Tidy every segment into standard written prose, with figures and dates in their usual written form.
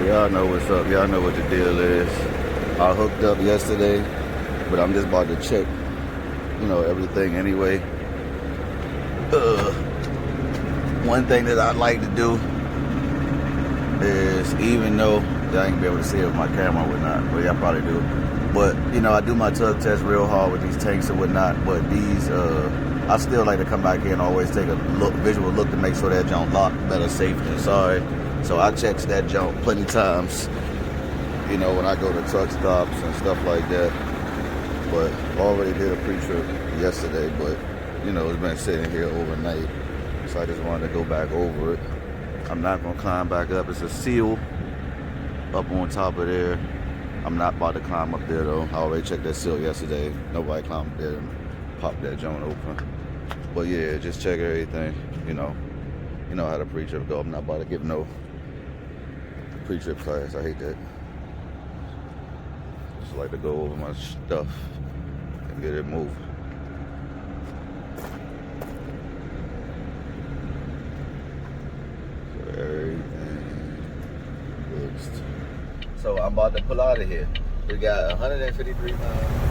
Y'all know what's up. Y'all know what the deal is. I hooked up yesterday, but I'm just about to check, everything anyway. One thing that I like to do is, even though y'all ain't gonna be able to see it with my camera or whatnot, well, y'all probably do. But, I do my tug test real hard with these tanks and whatnot, but these, I still like to come back here and always take a visual look to make sure that junk locked, better safe than sorry. So I checks that junk plenty times, when I go to truck stops and stuff like that. But already did a pre-trip yesterday, but, it's been sitting here overnight. So I just wanted to go back over it. I'm not going to climb back up. It's a seal up on top of there. I'm not about to climb up there, though. I already checked that seal yesterday. Nobody climbed up there and popped that joint open. But, yeah, just check everything, You know how the pre-trip go. I'm not about to give no pre-trip class. I hate that. Just like to go over my stuff and get it moving. So everything looks. So I'm about to pull out of here. We got 153 miles.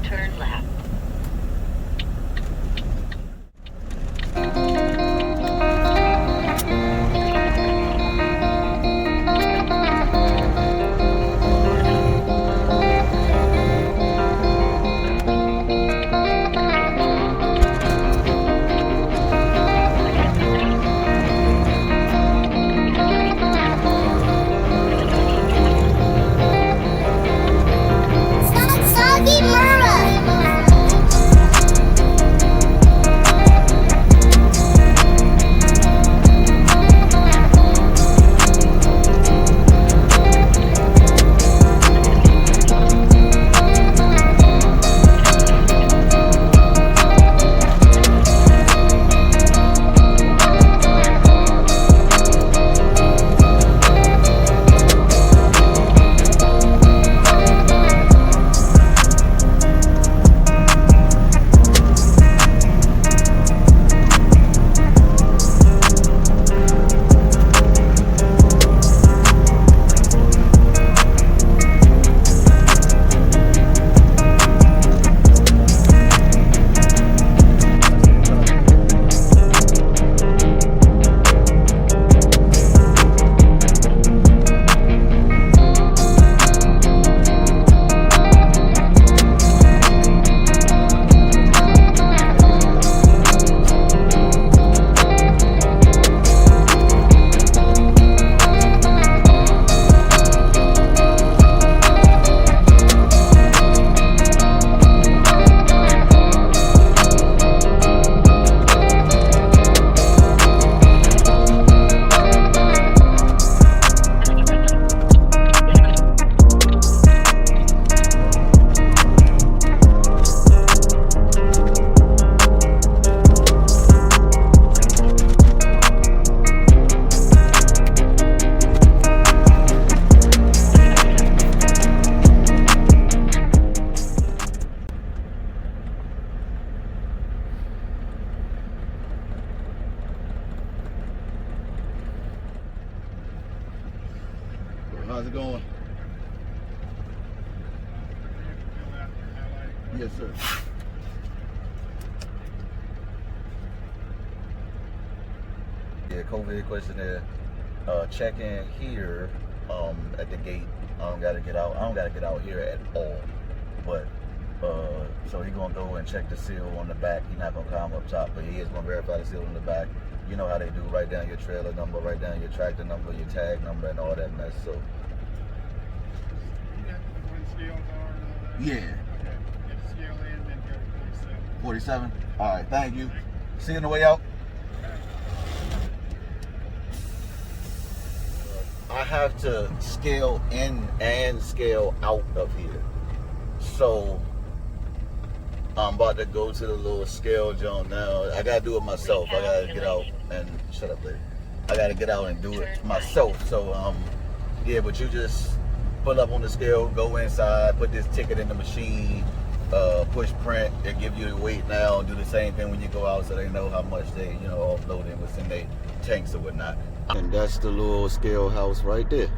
Turn left. How's it going? Yes, sir. Yeah, COVID questionnaire. Check in here at the gate. I don't gotta get out. I don't gotta get out here at all. But so he gonna go and check the seal on the back. He's not gonna climb up top, but he is gonna verify the seal on the back. You know how they do, write down your trailer number, write down your tractor number, your tag number, and all that mess. So You got when scales are and all that? yeah, Okay. Get the scale in, then go to 47. 47. All right, thank you. See you on the way out. I have to scale in and scale out of here. So I'm about to go to the little scale joint now. I gotta do it myself. I gotta get out and shut up, lady. I gotta get out and do it myself. So yeah, but you just pull up on the scale, go inside, put this ticket in the machine, push print. They give you the weight now. Do the same thing when you go out, so they know how much they, offloading what's in their tanks or whatnot. And that's the little scale house right there.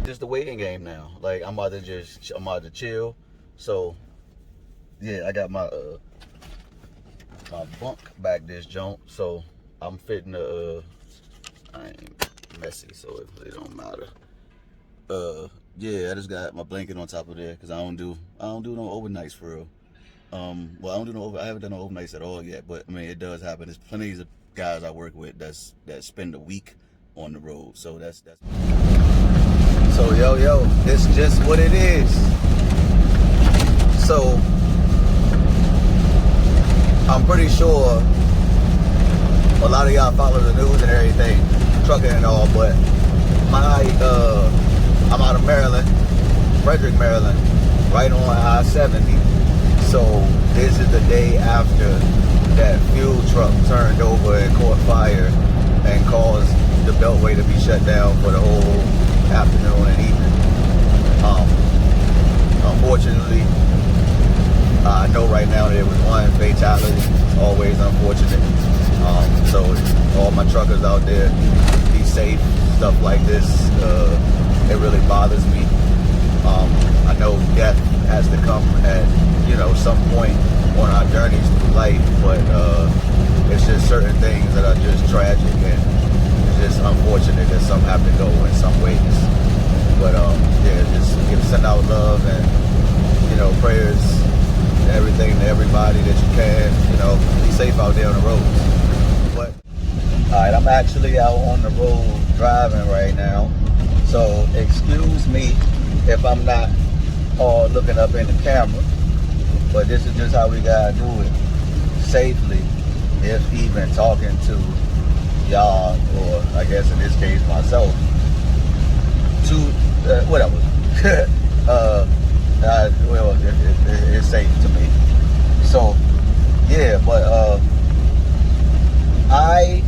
Just the waiting game now. Like I'm about to chill. So yeah, I got my my bunk back this jump. So I'm fitting the I ain't messy, so it don't matter. Yeah, I just got my blanket on top of there because I don't do no overnights for real. Well, I haven't done no overnights at all yet, but I mean it does happen. There's plenty of guys I work with that spend a week on the road. So that's so yo, it's just what it is. So I'm pretty sure a lot of y'all follow the news and everything, trucking and all, but I'm out of Maryland, Frederick, Maryland, right on I-70. So this is the day after that fuel truck turned over and caught fire and caused the beltway to be shut down for the whole afternoon and evening. Unfortunately, I know right now there was one fatality. It's always unfortunate. So all my truckers out there, be safe. Stuff like this, it really bothers me. I know death has to come at some point on our journeys through life, but it's just certain things that are just tragic and it's just unfortunate that some have to go in some ways. But yeah, just send out love and prayers and everything to everybody that you can. Be safe out there on the roads. But all right, I'm actually out on the road driving right now, so excuse me if I'm not all looking up in the camera. But this is just how we gotta do it safely, if even talking to y'all, or I guess in this case myself, to whatever. Well, it's safe to me. So yeah, but I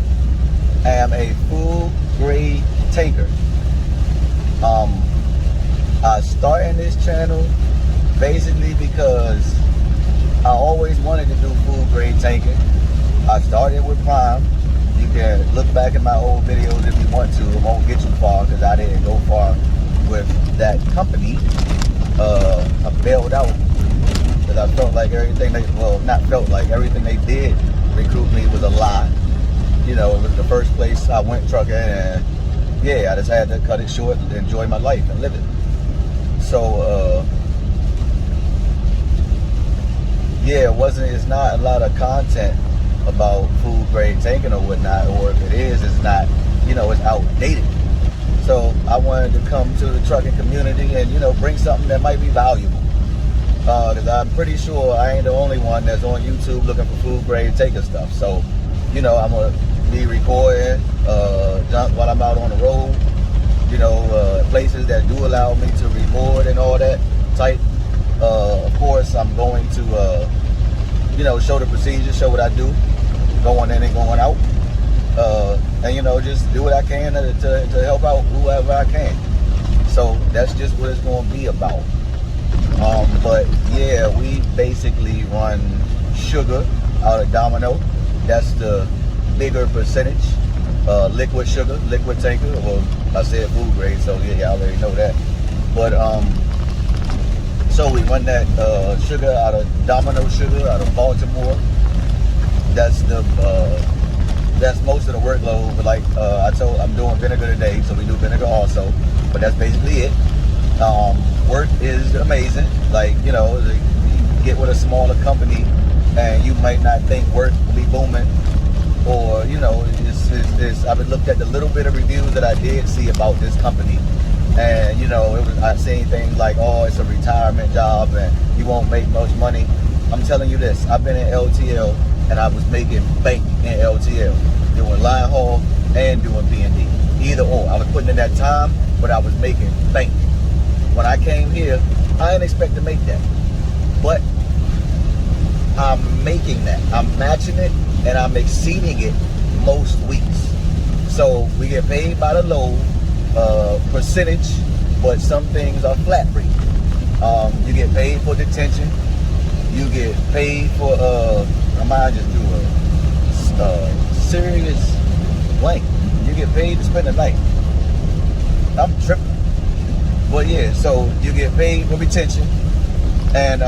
am a full grade tanker. I started this channel basically because I always wanted to do full grade tanking. I started with Prime. You can look back at my old videos if you want to. It won't get you far because I didn't go far with that company. I bailed out because I felt like everything everything they did recruit me was a lie. It was the first place I went trucking, and yeah, I just had to cut it short and enjoy my life and live it. So yeah, it's not a lot of content about food grade tanking or whatnot, or if it is, it's not, it's outdated. So I wanted to come to the trucking community and, bring something that might be valuable. Because I'm pretty sure I ain't the only one that's on YouTube looking for food grade tanker stuff. So, I'm going to be recording while I'm out on the road, places that do allow me to record and all that type. Of course, I'm going to, show the procedure, show what I do, going in and going out. And just do what I can to help out whoever I can. So that's just what it's going to be about. But yeah, we basically run sugar out of Domino. That's the bigger percentage. Liquid sugar, liquid tanker. Well, I said food grade, so yeah, y'all already know that. But so we run that sugar out of Domino Sugar out of Baltimore. That's most of the workload. But like I'm doing vinegar today, so we do vinegar also. But that's basically it. Work is amazing. Like, you know, you get with a smaller company and you might not think work will be booming, or, you know, I've looked at the little bit of reviews that I did see about this company, and, you know, I seen things like, oh, it's a retirement job and you won't make much money. I'm telling you this, I've been in LTL and I was making bank in LTL, doing line haul and doing P&D. Either or, I was putting in that time, but I was making bank. When I came here, I didn't expect to make that, but I'm making that. I'm matching it, and I'm exceeding it most weeks. So we get paid by the load percentage, but some things are flat rate. You get paid for detention. You get paid for I might just do a serious blank. You get paid to spend the night. I'm tripping. But yeah, so you get paid for retention, and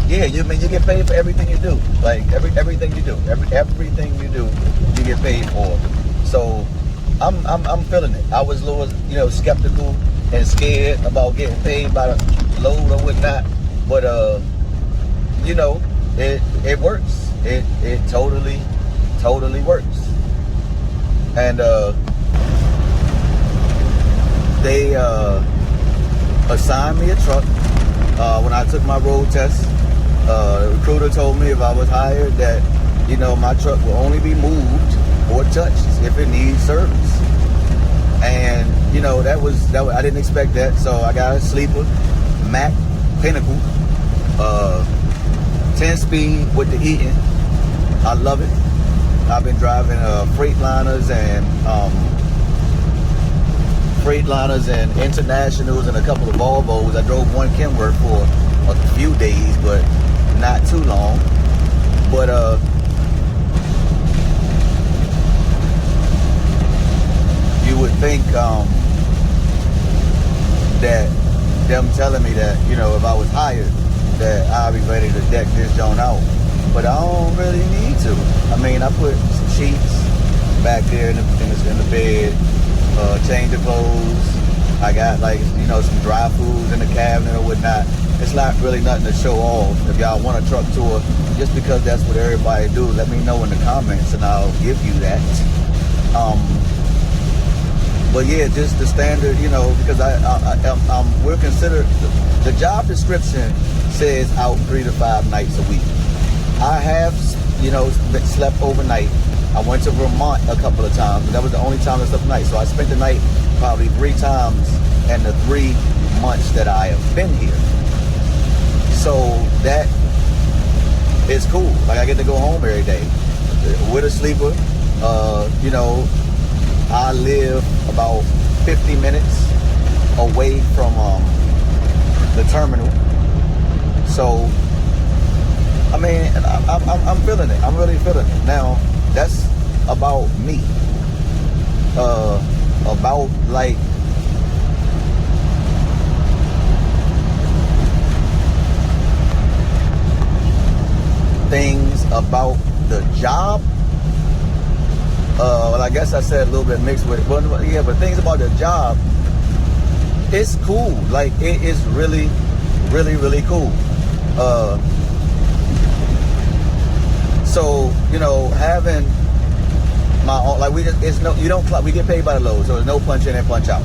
yeah, you get paid for everything you do. Like everything you do, everything you do, you get paid for. So I'm feeling it. I was a little, you know, skeptical and scared about getting paid by the load or whatnot, but you know, it works. It totally works, and they assigned me a truck when I took my road test. The recruiter told me if I was hired that, you know, my truck will only be moved or touched if it needs service. And, you know, that was I didn't expect that. So I got a sleeper, Mack Pinnacle, 10-speed with the heating. I love it. I've been driving Freightliners and Internationals and a couple of Volvos. I drove one Kenworth for a few days, but not too long. But you would think that them telling me that, you know, if I was hired, that I'll be ready to deck this joint out. But I don't really need to. I mean, I put some sheets back there in the bed. Change of clothes. I got, like, you know, some dry foods in the cabinet or whatnot. It's not really nothing to show off. If y'all want a truck tour, just because that's what everybody do, let me know in the comments and I'll give you that. But yeah, just the standard, you know, because we're considered, the job description says out 3 to 5 nights a week. I have, you know, slept overnight. I went to Vermont a couple of times. That was the only time I slept night. So I spent the night probably 3 times in the 3 months that I have been here. So that is cool. Like, I get to go home every day with a sleeper. You know, I live about 50 minutes away from the terminal. So, I mean, I'm feeling it. I'm really feeling it. Now, that's about me. About, like, things about the job. Well, I guess I said a little bit mixed with it. But yeah, but things about the job, it's cool. Like, it is really, really, really cool. So, you know, having my own, like, we get paid by the load, so there's no punch in and punch out.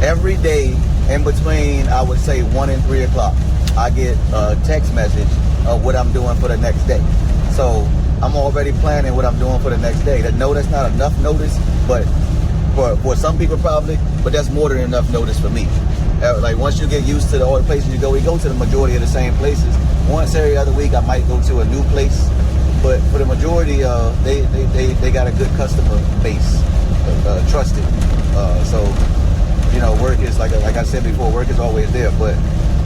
Every day in between, I would say 1 and 3 o'clock, I get a text message of what I'm doing for the next day. So I'm already planning what I'm doing for the next day. No, that's not enough notice, but for some people probably, but that's more than enough notice for me. Like, once you get used to all the places you go, we go to the majority of the same places. Once every other week, I might go to a new place, but for the majority, they got a good customer base, trusted. So, work is like I said before, work is always there. But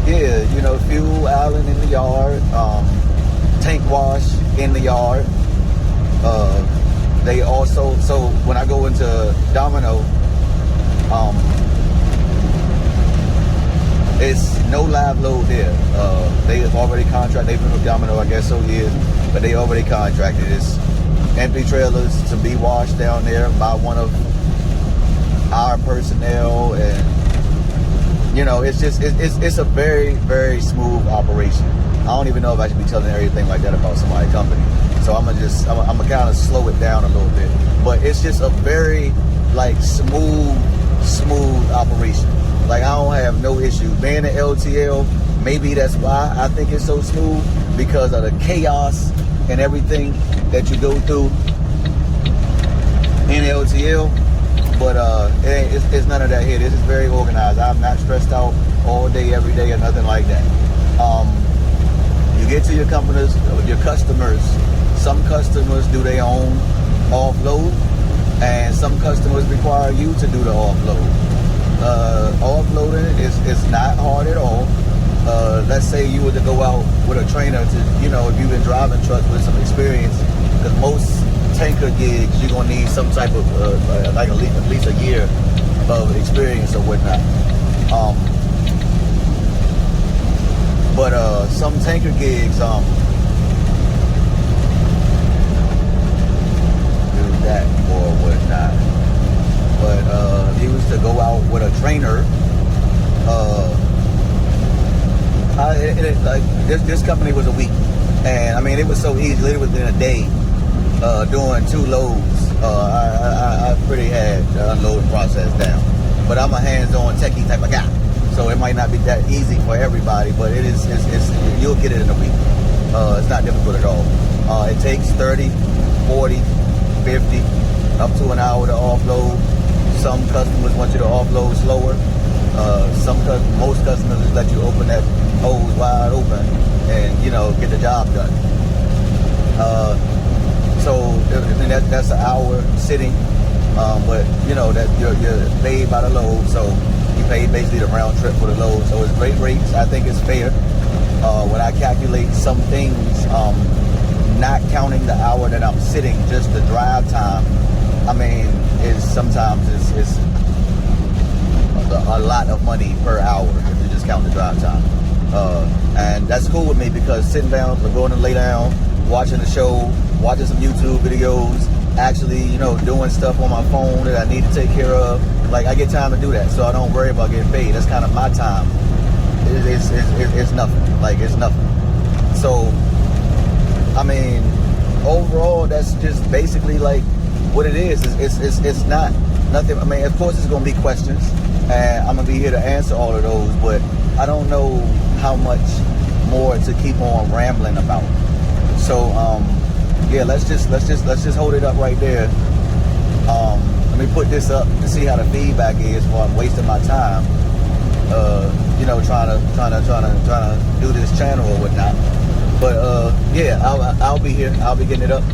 yeah, fuel island in the yard, tank wash in the yard. They also, so when I go into Domino, it's no live load there. They have already contracted. They've been with Domino, I guess, so years, but they already contracted. It's empty trailers to be washed down there by one of our personnel, and it's a very, very smooth operation. I don't even know if I should be telling everything like that about somebody's company, so I'm gonna kind of slow it down a little bit. But it's just a very smooth operation. Like, I don't have no issue being an LTL. Maybe that's why I think it's so smooth, because of the chaos and everything that you go through in LTL. But it's none of that here. This is very organized. I'm not stressed out all day, every day, or nothing like that. You get to your customers. Some customers do their own offload, and some customers require you to do the offload. Offloading is not hard at all. Let's say you were to go out with a trainer to, if you've been driving trucks with some experience, because most tanker gigs, you're going to need some type of, at least a year of experience or whatnot. But some tanker gigs, do that or whatnot. But if you was to go out with a trainer, this company was a week, and I mean, it was so easy. Literally within a day, doing 2 loads, I pretty had the unloading process down. But I'm a hands-on techie type of guy, so it might not be that easy for everybody, but it's you'll get it in a week. It's not difficult at all. It takes 30, 40, 50, up to an hour to offload. Some customers want you to offload slower. Most customers just let you open that hose wide open and get the job done. So that's an hour sitting, but that you're paid by the load, so you pay basically the round trip for the load. So it's great rates. I think it's fair. When I calculate some things, not counting the hour that I'm sitting, just the drive time, I mean, sometimes it's a lot of money per hour if you just count the drive time. And that's cool with me, because sitting down, going to lay down, watching the show, watching some YouTube videos, actually, doing stuff on my phone that I need to take care of. Like, I get time to do that, so I don't worry about getting paid. That's kind of my time. It's nothing. Like, it's nothing. So, I mean, overall, that's just basically like what it is. It's not nothing. I mean, of course, it's going to be questions, and I'm going to be here to answer all of those, but I don't know how much more to keep on rambling about. So, yeah, let's just hold it up right there. Let me put this up to see how the feedback is while I'm wasting my time. Trying to do this channel or whatnot. But yeah, I'll be here. I'll be getting it up.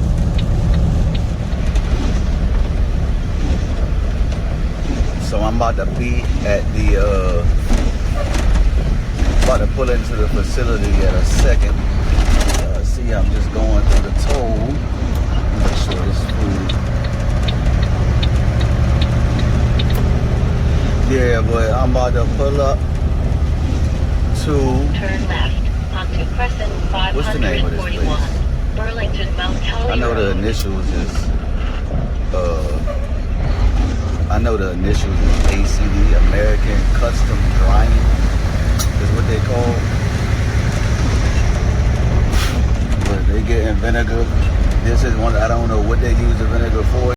So I'm about to be at about to pull into the facility at a second. See, I'm just going through the toll. Make sure this food. Yeah, but I'm about to pull up to. Turn left onto Crescent 541. What's the name of this place? Burlington Mount Holly. I know the initials is ACD, American Custom Drying is what they call. But they getting vinegar. This is one, I don't know what they use the vinegar for.